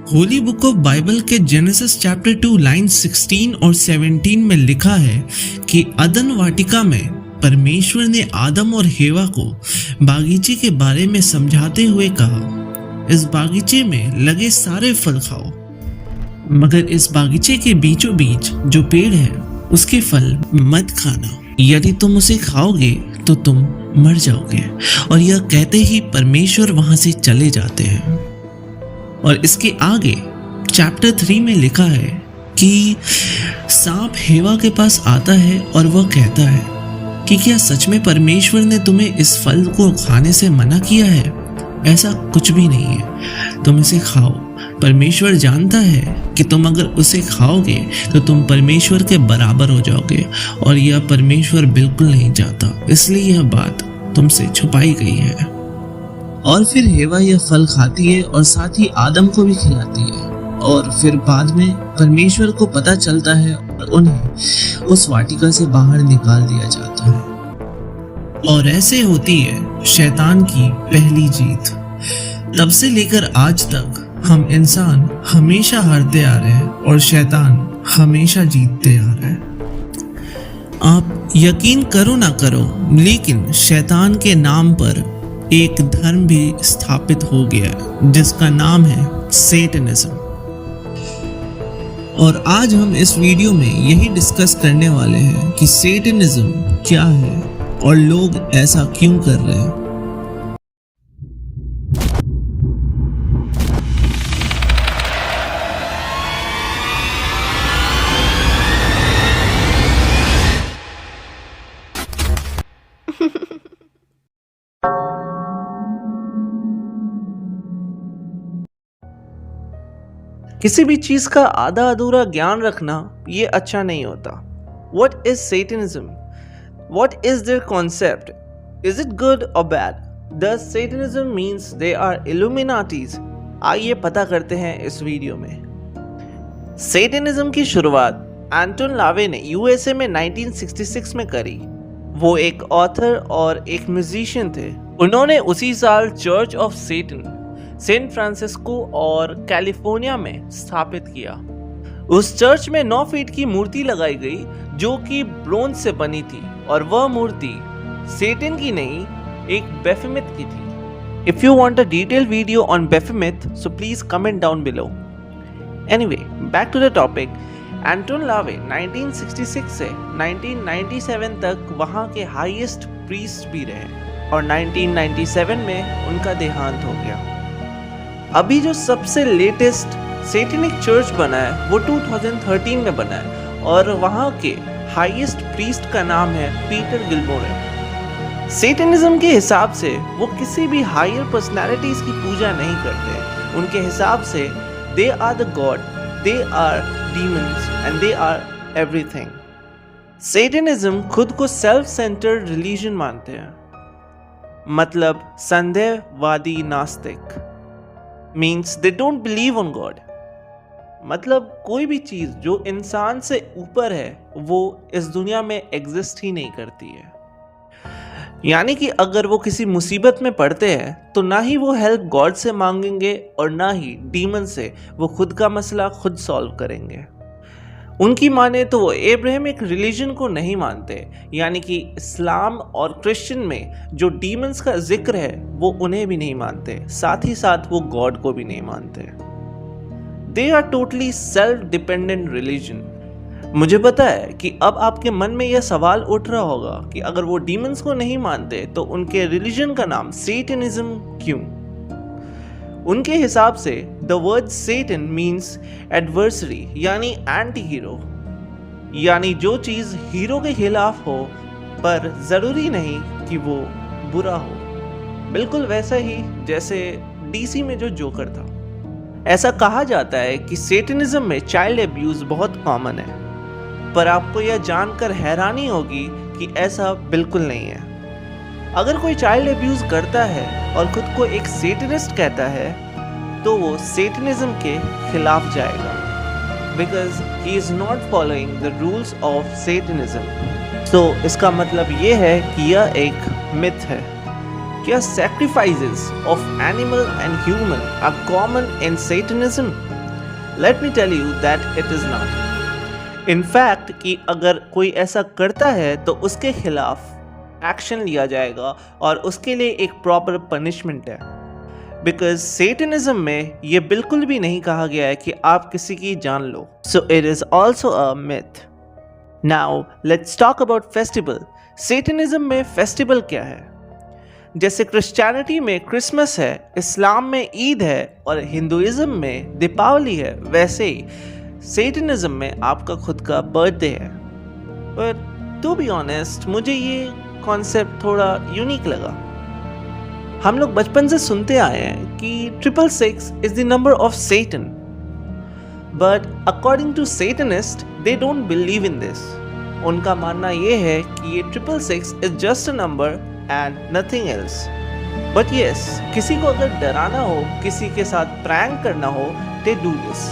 Holi book of Bible के genesis chapter 2 line 16 और 17 में लिखा है कि अदन वाटिका में परमेश्वर ने आदम और हेवा को बागीचे के बारे में समझाते हुए कहा, इस बागीचे में लगे सारे फल खाओ, मगर इस बागीचे के बीचों बीच जो पेड़ है उसके फल मत खाना, यदि तुम उसे खाओगे तो तुम मर जाओगे। और यह कहते ही परमेश्वर वहां से चले जाते हैं। और इसके आगे चैप्टर 3 में लिखा है कि सांप हेवा के पास आता है और वह कहता है कि क्या सच में परमेश्वर ने तुम्हें इस फल को खाने से मना किया है? ऐसा कुछ भी नहीं है, तुम इसे खाओ। परमेश्वर जानता है कि तुम अगर उसे खाओगे तो तुम परमेश्वर के बराबर हो जाओगे, और यह परमेश्वर बिल्कुल नहीं चाहता, इसलिए यह बात तुमसे छुपाई गई है। और फिर हेवा यह फल खाती है और साथ ही आदम को भी खिलाती है, और फिर बाद में परमेश्वर को पता चलता है और उन्हें उस वाटिका से बाहर निकाल दिया जाता है। और ऐसे होती है शैतान की पहली जीत। तब से लेकर आज तक हम इंसान हमेशा हारते आ रहे हैं और शैतान हमेशा जीतते आ रहे हैं। आप यकीन करो ना करो, लेकिन शैतान के नाम पर एक धर्म भी स्थापित हो गया है जिसका नाम है सेटनिज्म। और आज हम इस वीडियो में यही डिस्कस करने वाले हैं कि सेटनिज्म क्या है और लोग ऐसा क्यों कर रहे हैं। किसी भी चीज का आधा अधूरा ज्ञान रखना ये अच्छा नहीं होता। What is Satanism? What is their concept? Is it good or bad? Does Satanism means they are Illuminatis? आइए पता करते हैं इस वीडियो में। Satanism की शुरुआत एंटोन लावे ने यूएसए में 1966 में करी। वो एक ऑथर और एक म्यूजिशियन थे। उन्होंने उसी साल church of Satan San Francisco और कैलिफोर्निया में स्थापित किया। उस चर्च में 9 फीट की मूर्ति लगाई गई जो कि ब्रोंज से बनी थी, और वह मूर्ति सेटन की नहीं, एक बेफेमिथ की थी। If you want a detail video on Baphomet so please comment down below. Anyway, back to the topic. Anton LaVey 1966 से 1997 तक वहां के हाईएस्ट प्रीस्ट भी रहे, और 1997 में उनका देहांत हो गया। अभी जो सबसे लेटेस्ट सेटेनिक चर्च बना है वो 2013 में बना है, और वहाँ के हाईएस्ट प्रीस्ट का नाम है पीटर गिलमोर। सेटनिज्म के हिसाब से वो किसी भी हायर पर्सनैलिटीज की पूजा नहीं करते। उनके हिसाब से they are the god, they are demons and they are everything. Satanism खुद को सेल्फ सेंटर्ड रिलीजन मानते हैं, मतलब संदेहवादी नास्तिक। Means they don't believe on God. मतलब कोई भी चीज़ जो इंसान से ऊपर है वो इस दुनिया में एग्जिस्ट ही नहीं करती है। यानी कि अगर वो किसी मुसीबत में पड़ते हैं तो ना ही वो हेल्प गॉड से मांगेंगे और ना ही डीमन से। वो खुद का मसला खुद सॉल्व करेंगे। उनकी माने तो वो एब्राहमिक रिलीजन को नहीं मानते, यानी कि इस्लाम और क्रिश्चियन में जो डीमंस का जिक्र है वो उन्हें भी नहीं मानते, साथ ही साथ वो गॉड को भी नहीं मानते। They are totally self dependent religion. मुझे पता है कि अब आपके मन में यह सवाल उठ रहा होगा कि अगर वो डीमंस को नहीं मानते तो उनके रिलीजन का नाम सेटनिज्म क्यों? उनके हिसाब से the word Satan means adversary, यानी एंटी हीरो, यानी जो चीज हीरो के खिलाफ हो पर जरूरी नहीं कि वो बुरा हो। बिल्कुल वैसा ही जैसे डीसी में जो जोकर था। ऐसा कहा जाता है कि सेटनिज्म में चाइल्ड अब्यूज बहुत कॉमन है, पर आपको यह जानकर हैरानी होगी कि ऐसा बिल्कुल नहीं है। अगर कोई चाइल्ड अब्यूज करता है और खुद को एक सेटनिस्ट कहता है तो वो सेटनिज्म के खिलाफ जाएगा, because he is not following the rules of satanism. तो इसका मतलब ये है कि यह एक मिथ है। क्या sacrifices of animal and human are common in Satanism? Let me tell you that it is not. In fact कि अगर कोई ऐसा करता है तो उसके खिलाफ एक्शन लिया जाएगा और उसके लिए एक प्रॉपर पनिशमेंट है। बिकॉज सेटनिज्म में ये बिल्कुल भी नहीं कहा गया है कि आप किसी की जान लो। So it is also a myth. Now let's talk about festival. Satanism में फेस्टिवल क्या है? जैसे क्रिश्चियनिटी में क्रिसमस है, इस्लाम में ईद है और हिंदुइज्म में दीपावली है, वैसे ही सेटनिज्म में आपका खुद का बर्थडे है। पर टू बी ऑनेस्ट मुझे ये कॉन्सेप्ट थोड़ा यूनिक लगा। हम लोग बचपन से सुनते आए हैं कि 666 is the number of Satan, but according to satanist they don't believe in this. उनका मानना ये है कि ये 666 is just a number and nothing else. But yes, किसी को अगर डराना हो, किसी के साथ प्रैंक करना हो, दे डू दिस।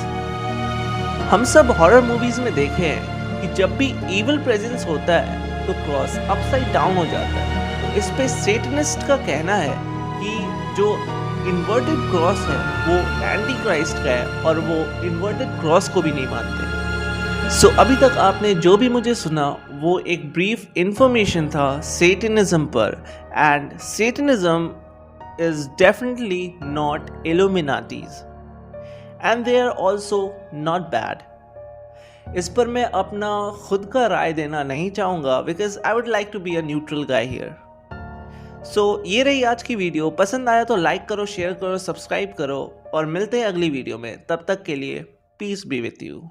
हम सब हॉरर मूवीज में देखे हैं कि जब भी इविल प्रेजेंस होता है तो क्रॉस अपसाइड डाउन हो जाता है। तो इस पे सेटनिस्ट का कहना है कि जो इन्वर्टेड क्रॉस है वो एंटी क्राइस्ट का है और वो इन्वर्टेड क्रॉस को भी नहीं मानते। सो अभी तक आपने जो भी मुझे सुना वो एक ब्रीफ इंफॉर्मेशन था सेटनिज्म पर, and satanism is definitely not illuminatis and they are also not bad. इस पर मैं अपना खुद का राय देना नहीं चाहूँगा because I would like to be a neutral guy here. So ये रही आज की वीडियो। पसंद आया तो लाइक करो, शेयर करो, सब्सक्राइब करो और मिलते हैं अगली वीडियो में। तब तक के लिए पीस बी विथ यू।